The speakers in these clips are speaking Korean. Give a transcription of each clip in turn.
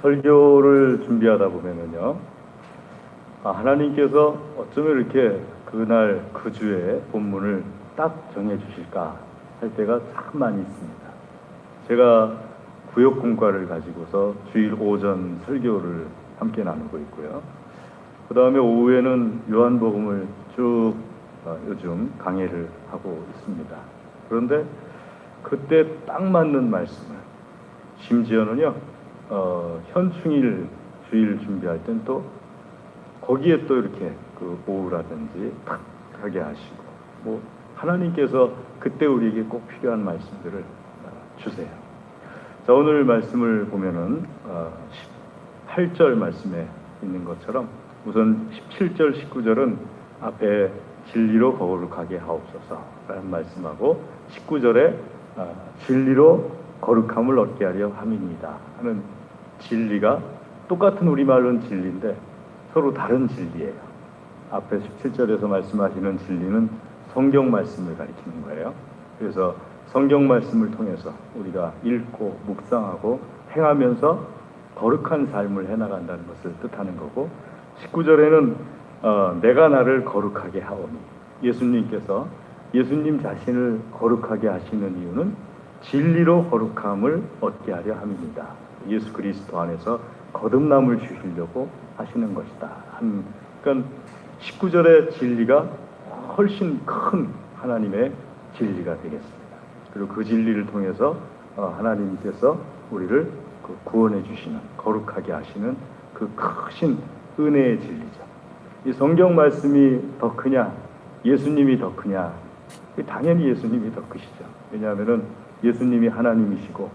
설교를 준비하다 보면은요, 하나님께서 어쩌면 이렇게 그날 그 주에 본문을 딱 정해 주실까 할 때가 참 많이 있습니다. 제가 구역공과를 가지고서 주일 오전 설교를 함께 나누고 있고요. 그 다음에 오후에는 요한복음을 쭉 요즘 강해를 하고 있습니다. 그런데 그때 딱 맞는 말씀을, 심지어는요, 현충일 주일 준비할 땐 또 거기에 또 이렇게 그 오후라든지 탁 하게 하시고, 뭐 하나님께서 그때 우리에게 꼭 필요한 말씀들을 주세요. 자, 오늘 말씀을 보면은 18절 말씀에 있는 것처럼 우선 17절 19절은 앞에 진리로 거룩하게 하옵소서 라는 말씀하고, 19절에 진리로 거룩함을 얻게 하려 함입니다 하는, 진리가 똑같은 우리말로는 진리인데 서로 다른 진리예요. 앞에 17절에서 말씀하시는 진리는 성경 말씀을 가리키는 거예요. 그래서 성경 말씀을 통해서 우리가 읽고 묵상하고 행하면서 거룩한 삶을 해나간다는 것을 뜻하는 거고, 19절에는 내가 나를 거룩하게 하오니, 예수님께서 예수님 자신을 거룩하게 하시는 이유는 진리로 거룩함을 얻게 하려 함입니다. 예수 그리스도 안에서 거듭남을 주시려고 하시는 것이다. 그러니까 19절의 진리가 훨씬 큰 하나님의 진리가 되겠습니다. 그리고 그 진리를 통해서 하나님께서 우리를 구원해 주시는, 거룩하게 하시는 그 크신 은혜의 진리죠. 이 성경 말씀이 더 크냐, 예수님이 더 크냐? 당연히 예수님이 더 크시죠. 왜냐하면은 예수님이 하나님이시고,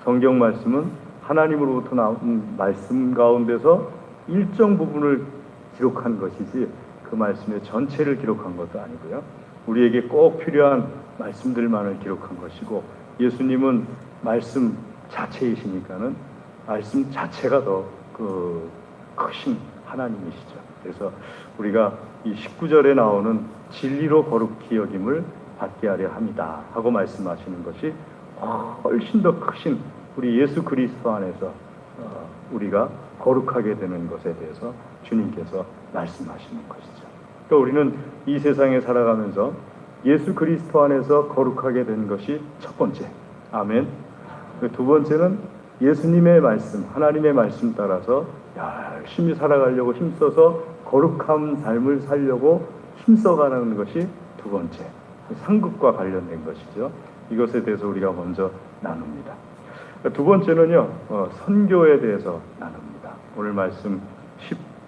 성경 말씀은 하나님으로부터 나온 말씀 가운데서 일정 부분을 기록한 것이지 그 말씀의 전체를 기록한 것도 아니고요. 우리에게 꼭 필요한 말씀들만을 기록한 것이고, 예수님은 말씀 자체이시니까는 말씀 자체가 더 크신 하나님이시죠. 그래서 우리가 이 19절에 나오는 진리로 거룩히 여김을 받게 하려 합니다 하고 말씀하시는 것이 훨씬 더 크신 우리 예수 그리스도 안에서 우리가 거룩하게 되는 것에 대해서 주님께서 말씀하시는 것이죠. 그러니까 우리는 이 세상에 살아가면서 예수 그리스도 안에서 거룩하게 된 것이 첫 번째, 아멘. 두 번째는 예수님의 말씀, 하나님의 말씀 따라서 열심히 살아가려고 힘써서 거룩한 삶을 살려고 힘써가는 것이 두 번째, 상급과 관련된 것이죠. 이것에 대해서 우리가 먼저 나눕니다. 두 번째는요, 선교에 대해서 나눕니다. 오늘 말씀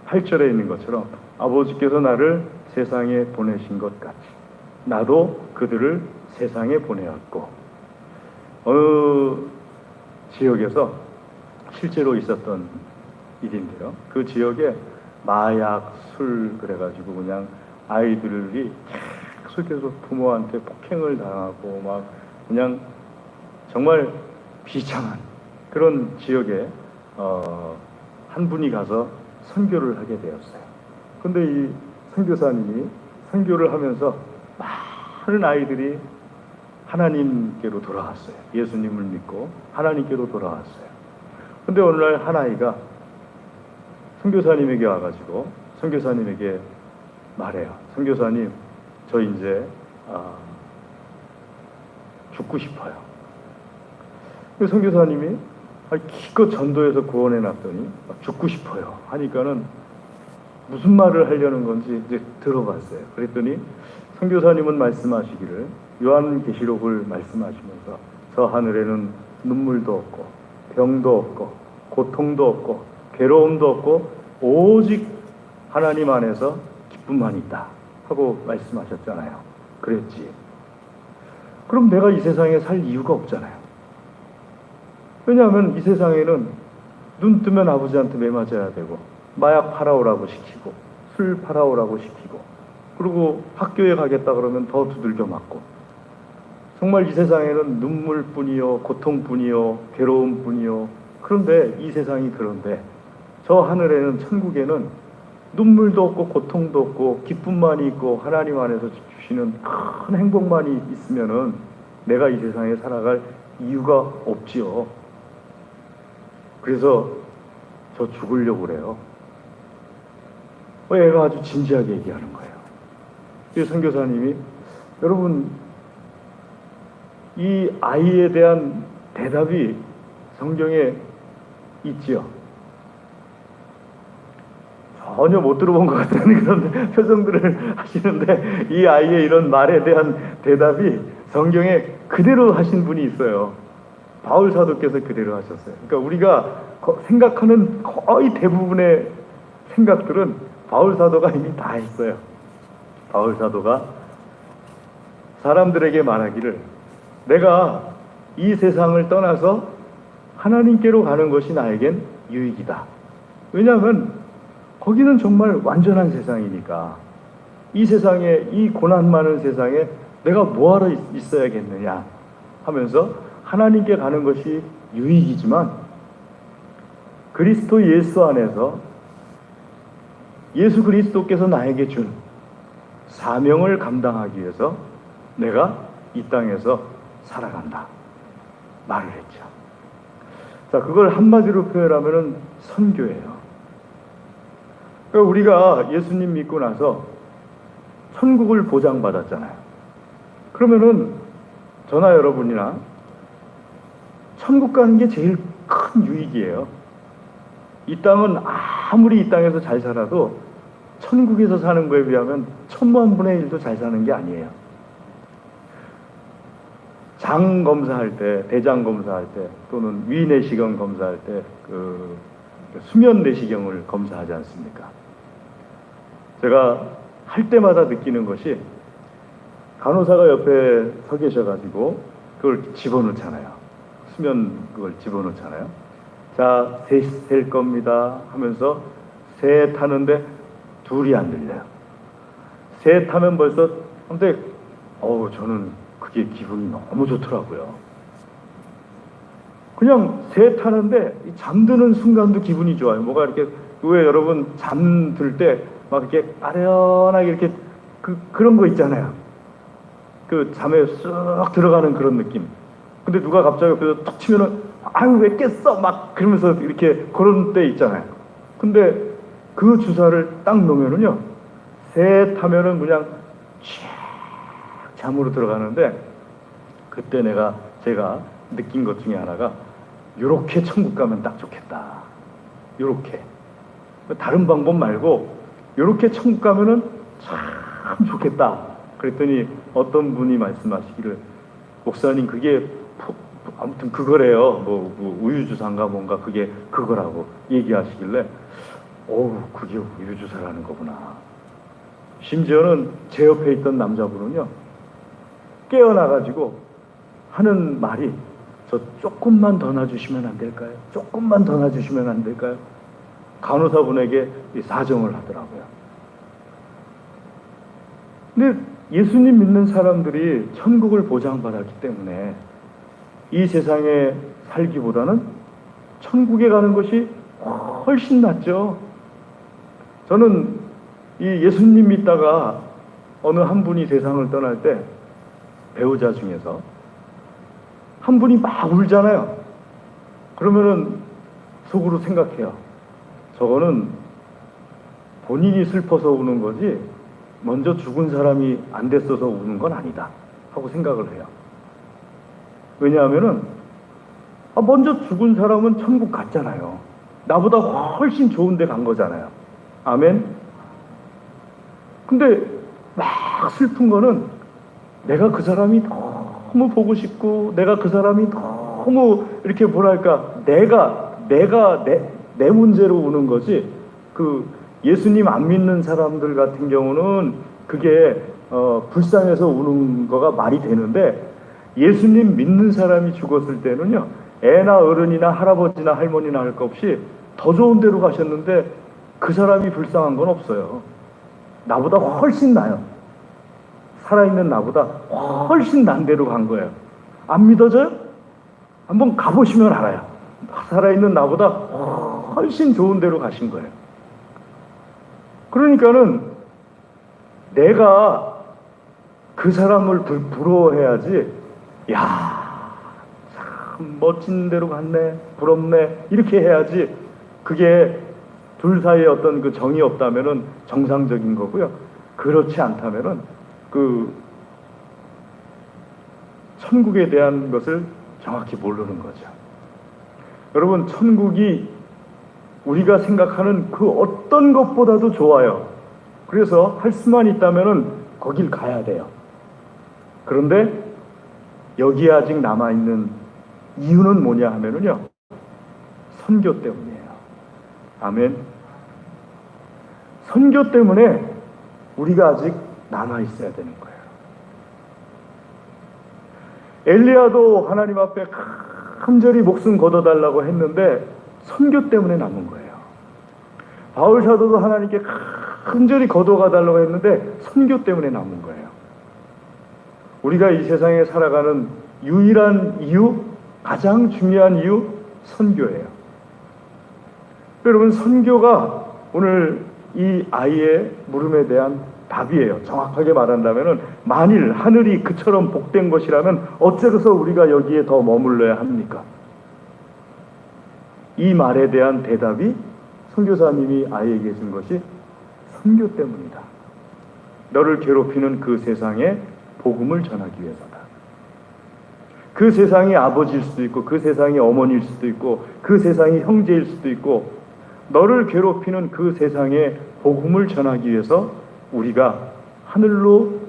18절에 있는 것처럼 아버지께서 나를 세상에 보내신 것 같이 나도 그들을 세상에 보내었고, 어느 지역에서 실제로 있었던 일인데요, 그 지역에 마약, 술 그래가지고 그냥 아이들이 계속해서 부모한테 폭행을 당하고 막 그냥 정말 비참한 그런 지역에 한 분이 가서 선교를 하게 되었어요. 근데 이 선교사님이 선교를 하면서 많은 아이들이 하나님께로 돌아왔어요. 예수님을 믿고 하나님께로 돌아왔어요. 근데 어느 날 한 아이가 선교사님에게 와가지고 선교사님에게 말해요. 선교사님, 저 이제 죽고 싶어요. 선교사님이 기껏 전도해서 구원해 놨더니 죽고 싶어요 하니까는 무슨 말을 하려는 건지 이제 들어봤어요. 그랬더니 선교사님은 말씀하시기를, 요한계시록을 말씀하시면서 저 하늘에는 눈물도 없고 병도 없고 고통도 없고 괴로움도 없고 오직 하나님 안에서 기쁨만 있다 하고 말씀하셨잖아요. 그랬지. 그럼 내가 이 세상에 살 이유가 없잖아요. 왜냐하면 이 세상에는 눈 뜨면 아버지한테 매맞아야 되고, 마약 팔아오라고 시키고, 술 팔아오라고 시키고, 그리고 학교에 가겠다 그러면 더 두들겨 맞고, 정말 이 세상에는 눈물뿐이요, 고통뿐이요, 괴로움뿐이요. 그런데 이 세상이 그런데 저 하늘에는, 천국에는 눈물도 없고 고통도 없고 기쁨만 있고 하나님 안에서 주시는 큰 행복만이 있으면은 내가 이 세상에 살아갈 이유가 없지요. 그래서 저 죽으려고 그래요. 애가 아주 진지하게 얘기하는 거예요. 이 선교사님이, 여러분, 이 아이에 대한 대답이 성경에 있지요. 전혀 못 들어본 것 같은 그런 표정들을 하시는데, 이 아이의 이런 말에 대한 대답이 성경에 그대로 하신 분이 있어요. 바울 사도께서 그대로 하셨어요. 그러니까 우리가 생각하는 거의 대부분의 생각들은 바울 사도가 이미 다 했어요. 바울 사도가 사람들에게 말하기를, 내가 이 세상을 떠나서 하나님께로 가는 것이 나에겐 유익이다. 왜냐하면 거기는 정말 완전한 세상이니까, 이 세상에, 이 고난 많은 세상에 내가 뭐하러 있어야겠느냐 하면서 하나님께 가는 것이 유익이지만, 그리스도 예수 안에서 예수 그리스도께서 나에게 준 사명을 감당하기 위해서 내가 이 땅에서 살아간다 말을 했죠. 자, 그걸 한마디로 표현하면 선교예요. 그러니까 우리가 예수님 믿고 나서 천국을 보장받았잖아요. 그러면은 저나 여러분이나 천국 가는 게 제일 큰 유익이에요. 이 땅은 아무리 이 땅에서 잘 살아도 천국에서 사는 거에 비하면 천만 분의 일도 잘 사는 게 아니에요. 장 검사할 때, 대장 검사할 때, 또는 위 내시경 검사할 때, 수면 내시경을 검사하지 않습니까? 제가 할 때마다 느끼는 것이, 간호사가 옆에 서 계셔가지고 그걸 집어넣잖아요. 수면 그걸 집어넣잖아요. 자, 셀 겁니다 하면서 셋 하는데 둘이 안 들려요. 셋 하면 벌써, 근데 저는 그게 기분이 너무 좋더라고요. 그냥 셋 하는데 잠드는 순간도 기분이 좋아요. 뭐가 이렇게, 왜 여러분 잠들 때 막 이렇게 아련하게 이렇게 그런 거 있잖아요. 그 잠에 쑥 들어가는 그런 느낌. 근데 누가 갑자기 옆에서 툭 치면은, 아유 왜 깼어? 막 그러면서 이렇게 그런 때 있잖아요. 근데 그 주사를 딱 놓으면은요, 셋 하면은 그냥 쫙 잠으로 들어가는데, 그때 제가 느낀 것 중에 하나가, 요렇게 천국 가면 딱 좋겠다. 요렇게. 다른 방법 말고 요렇게 천국 가면은 참 좋겠다. 그랬더니 어떤 분이 말씀하시기를, 목사님 그게 아무튼 그거래요. 뭐 우유주사인가 뭔가 그게 그거라고 얘기하시길래, 그게 우유주사라는 거구나. 심지어는 제 옆에 있던 남자분은요, 깨어나가지고 하는 말이, 저 조금만 더 놔주시면 안 될까요? 조금만 더 놔주시면 안 될까요? 간호사분에게 사정을 하더라고요. 근데 예수님 믿는 사람들이 천국을 보장받았기 때문에 이 세상에 살기보다는 천국에 가는 것이 훨씬 낫죠. 저는 이 예수님 믿다가 어느 한 분이 세상을 떠날 때, 배우자 중에서 한 분이 막 울잖아요. 그러면은 속으로 생각해요. 저거는 본인이 슬퍼서 우는 거지 먼저 죽은 사람이 안 됐어서 우는 건 아니다 하고 생각을 해요. 왜냐하면은 먼저 죽은 사람은 천국 갔잖아요. 나보다 훨씬 좋은 데 간 거잖아요. 아멘. 근데 막 슬픈 거는, 내가 그 사람이 너무 보고 싶고, 내가 그 사람이 너무 이렇게 뭐랄까, 내 문제로 우는 거지. 예수님 안 믿는 사람들 같은 경우는 그게 불쌍해서 우는 거가 말이 되는데, 예수님 믿는 사람이 죽었을 때는요, 애나 어른이나 할아버지나 할머니나 할 것 없이 더 좋은 데로 가셨는데 그 사람이 불쌍한 건 없어요. 나보다 훨씬 나요. 살아있는 나보다 훨씬 난 데로 간 거예요. 안 믿어져요? 한번 가보시면 알아요. 살아있는 나보다 훨씬 좋은 데로 가신 거예요. 그러니까는 내가 그 사람을 부러워해야지, 야, 참 멋진 데로 갔네, 부럽네, 이렇게 해야지, 그게 둘 사이에 어떤 그 정이 없다면은 정상적인 거고요. 그렇지 않다면은 그 천국에 대한 것을 정확히 모르는 거죠. 여러분, 천국이 우리가 생각하는 그 어떤 것보다도 좋아요. 그래서 할 수만 있다면은 거길 가야 돼요. 그런데 여기에 아직 남아있는 이유는 뭐냐 하면은요, 선교 때문이에요. 아멘. 선교 때문에 우리가 아직 남아있어야 되는 거예요. 엘리야도 하나님 앞에 간절히 목숨 걷어달라고 했는데 선교 때문에 남은 거예요. 바울 사도도 하나님께 간절히 걷어가달라고 했는데 선교 때문에 남은 거예요. 우리가 이 세상에 살아가는 유일한 이유, 가장 중요한 이유, 선교예요. 여러분, 선교가 오늘 이 아이의 물음에 대한 답이에요. 정확하게 말한다면 만일 하늘이 그처럼 복된 것이라면 어째서 우리가 여기에 더 머물러야 합니까? 이 말에 대한 대답이 선교사님이 아이에게 준 것이 선교 때문이다. 너를 괴롭히는 그 세상에 복음을 전하기 위해서다. 그 세상이 아버지일 수도 있고 그 세상이 어머니일 수도 있고 그 세상이 형제일 수도 있고 너를 괴롭히는 그 세상에 복음을 전하기 위해서 우리가 하늘로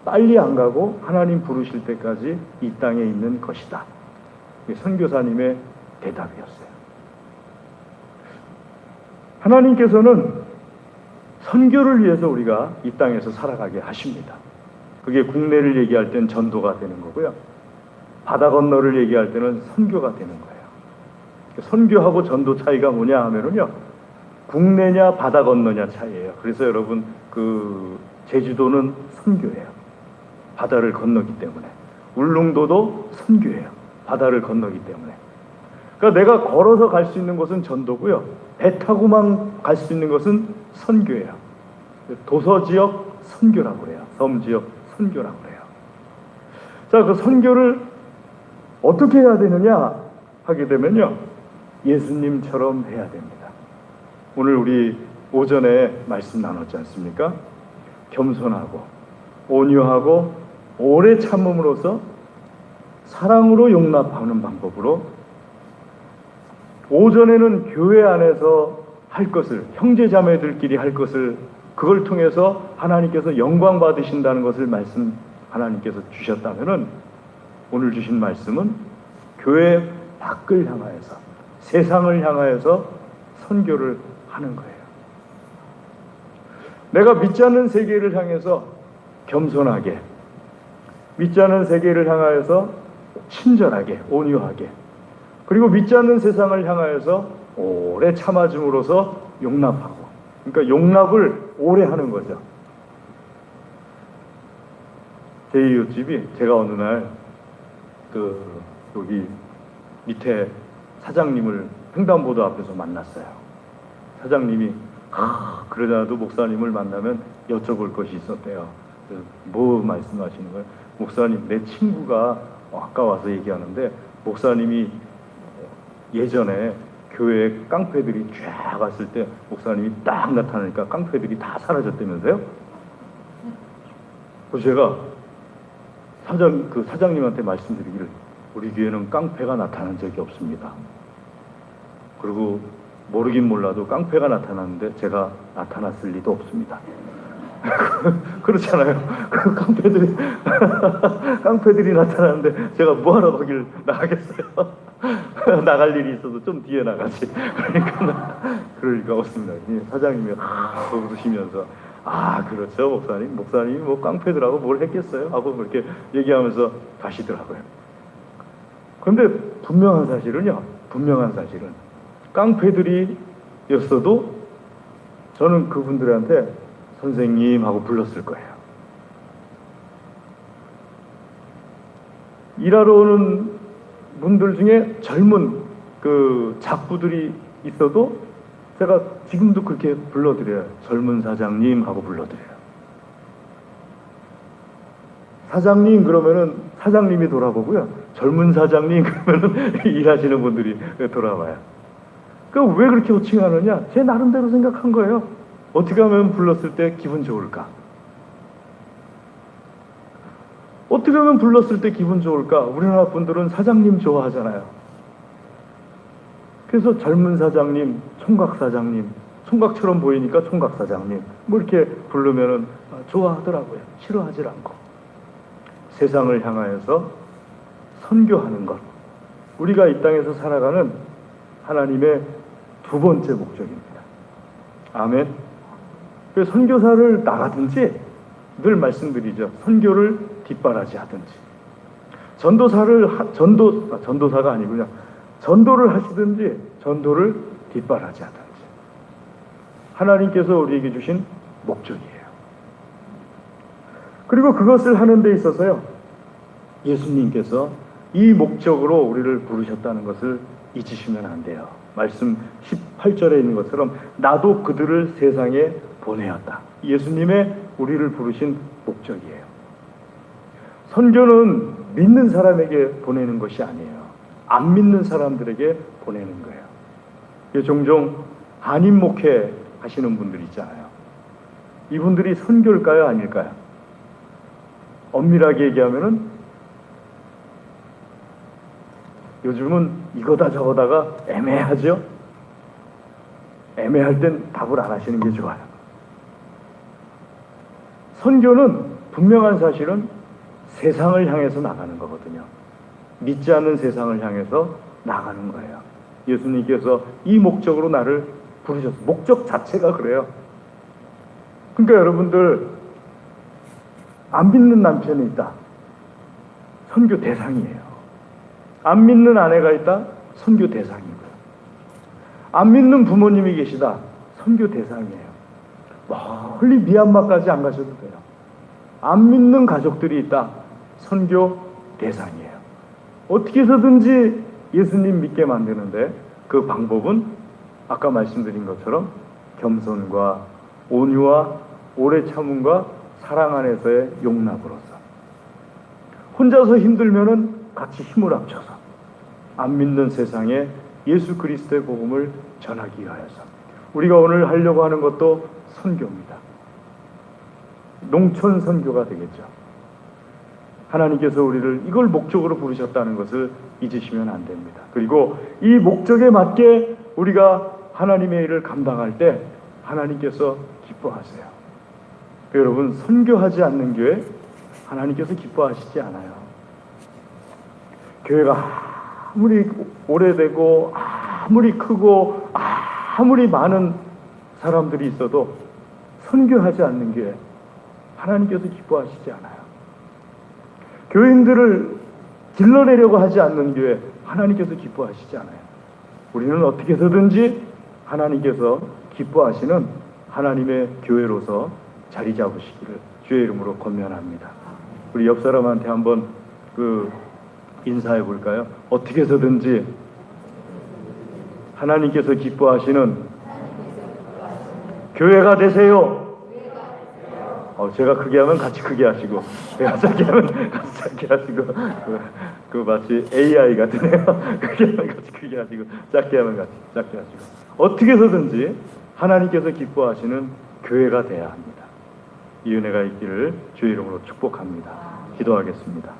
빨리 안 가고 하나님 부르실 때까지 이 땅에 있는 것이다. 선교사님의 대답이었어요. 하나님께서는 선교를 위해서 우리가 이 땅에서 살아가게 하십니다. 그게 국내를 얘기할 땐 전도가 되는 거고요. 바다 건너를 얘기할 때는 선교가 되는 거예요. 선교하고 전도 차이가 뭐냐 하면은요, 국내냐 바다 건너냐 차이예요. 그래서 여러분, 그 제주도는 선교예요. 바다를 건너기 때문에. 울릉도도 선교예요. 바다를 건너기 때문에. 그러니까 내가 걸어서 갈 수 있는 곳은 전도고요. 배 타고만 갈 수 있는 것은 선교예요. 도서지역 선교라고 해요. 섬지역 선교라고 해요. 자, 그 선교를 어떻게 해야 되느냐 하게 되면요, 예수님처럼 해야 됩니다. 오늘 우리 오전에 말씀 나눴지 않습니까? 겸손하고 온유하고 오래 참음으로써 사랑으로 용납하는 방법으로 오전에는 교회 안에서 할 것을, 형제자매들끼리 할 것을, 그걸 통해서 하나님께서 영광 받으신다는 것을 하나님께서 주셨다면은 오늘 주신 말씀은 교회 밖을 향하여서, 세상을 향하여서 선교를 하는 거예요. 내가 믿지 않는 세계를 향해서 겸손하게, 믿지 않는 세계를 향하여서 친절하게, 온유하게, 그리고 믿지 않는 세상을 향하여서 오래 참아줌으로써 용납하고, 그러니까 용납을 오래 하는 거죠. 제 이웃집이, 제가 어느 날 여기 밑에 사장님을 횡단보도 앞에서 만났어요. 사장님이 그러자도 목사님을 만나면 여쭤볼 것이 있었대요. 뭐 말씀하시는 거예요? 목사님, 내 친구가 아까 와서 얘기하는데 목사님이 예전에 교회에 깡패들이 쫙 왔을 때 목사님이 딱 나타나니까 깡패들이 다 사라졌다면서요? 그래서 제가 사장님한테 말씀드리기를, 우리 교회는 깡패가 나타난 적이 없습니다. 그리고 모르긴 몰라도 깡패가 나타났는데 제가 나타났을 리도 없습니다. 그렇잖아요. 깡패들이 나타나는데 제가 뭐하러 거길 나가겠어요? 나갈 일이 있어도 좀 뒤에 나가지. 그럴 리가 없습니다. 사장님이 웃으시면서, 그렇죠, 목사님이 뭐 깡패들하고 뭘 했겠어요? 하고 그렇게 얘기하면서 가시더라고요. 그런데 분명한 사실은 깡패들이었어도 저는 그분들한테 선생님 하고 불렀을 거예요. 일하러 오는 분들 중에 젊은 작부들이 있어도 제가 지금도 그렇게 불러드려요. 젊은 사장님 하고 불러드려요. 사장님 그러면은 사장님이 돌아보고요. 젊은 사장님 그러면은 일하시는 분들이 돌아와요. 그러니까 왜 그렇게 호칭하느냐? 제 나름대로 생각한 거예요. 어떻게 하면 불렀을 때 기분 좋을까? 어떻게 하면 불렀을 때 기분 좋을까? 우리나라 분들은 사장님 좋아하잖아요. 그래서 젊은 사장님, 총각 사장님, 총각처럼 보이니까 총각 사장님, 뭐 이렇게 부르면은 좋아하더라고요. 싫어하질 않고. 세상을 향하여서 선교하는 것. 우리가 이 땅에서 살아가는 하나님의 두 번째 목적입니다. 아멘. 그래서 선교사를 나가든지 늘 말씀드리죠. 선교를 뒷바라지 하든지. 전도사가 아니군요. 전도를 하시든지 전도를 뒷바라지 하든지. 하나님께서 우리에게 주신 목적이에요. 그리고 그것을 하는 데 있어서요. 예수님께서 이 목적으로 우리를 부르셨다는 것을 잊으시면 안 돼요. 말씀 18절에 있는 것처럼 나도 그들을 세상에 보내었다. 예수님의 우리를 부르신 목적이에요. 선교는 믿는 사람에게 보내는 것이 아니에요. 안 믿는 사람들에게 보내는 거예요. 종종 한인 목회 하시는 분들 있잖아요. 이분들이 선교일까요? 아닐까요? 엄밀하게 얘기하면은 요즘은 이거다 저거다가 애매하죠? 애매할 땐 답을 안 하시는 게 좋아요. 선교는 분명한 사실은 세상을 향해서 나가는 거거든요. 믿지 않는 세상을 향해서 나가는 거예요. 예수님께서 이 목적으로 나를 부르셨어요. 목적 자체가 그래요. 그러니까 여러분들 안 믿는 남편이 있다. 선교 대상이에요. 안 믿는 아내가 있다? 선교 대상이고요. 안 믿는 부모님이 계시다? 선교 대상이에요. 멀리 미얀마까지 안 가셔도 돼요. 안 믿는 가족들이 있다? 선교 대상이에요. 어떻게 해서든지 예수님 믿게 만드는데 그 방법은 아까 말씀드린 것처럼 겸손과 온유와 오래 참음과 사랑 안에서의 용납으로서 혼자서 힘들면은 같이 힘을 합쳐서 안 믿는 세상에 예수 그리스도의 복음을 전하기 위하여서 우리가 오늘 하려고 하는 것도 선교입니다. 농촌 선교가 되겠죠. 하나님께서 우리를 이걸 목적으로 부르셨다는 것을 잊으시면 안 됩니다. 그리고 이 목적에 맞게 우리가 하나님의 일을 감당할 때 하나님께서 기뻐하세요. 여러분, 선교하지 않는 교회 하나님께서 기뻐하시지 않아요. 교회가 아무리 오래되고 아무리 크고 아무리 많은 사람들이 있어도 선교하지 않는 교회 하나님께서 기뻐하시지 않아요. 교인들을 길러내려고 하지 않는 교회 하나님께서 기뻐하시지 않아요. 우리는 어떻게 해서든지 하나님께서 기뻐하시는 하나님의 교회로서 자리 잡으시기를 주의 이름으로 권면합니다. 우리 옆 사람한테 한번 인사해 볼까요? 어떻게 해서든지 하나님께서 기뻐하시는 교회가 되세요. 제가 크게 하면 같이 크게 하시고, 제가 작게 하면 같이 작게 하시고, 마치 AI 같으네요. 크게 하면 같이 크게 하시고, 작게 하면 같이 작게 하시고. 어떻게 해서든지 하나님께서 기뻐하시는 교회가 돼야 합니다. 이 은혜가 있기를 주의 이름으로 축복합니다. 기도하겠습니다.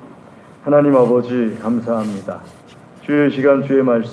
하나님 아버지 감사합니다. 주의 시간 주의 말씀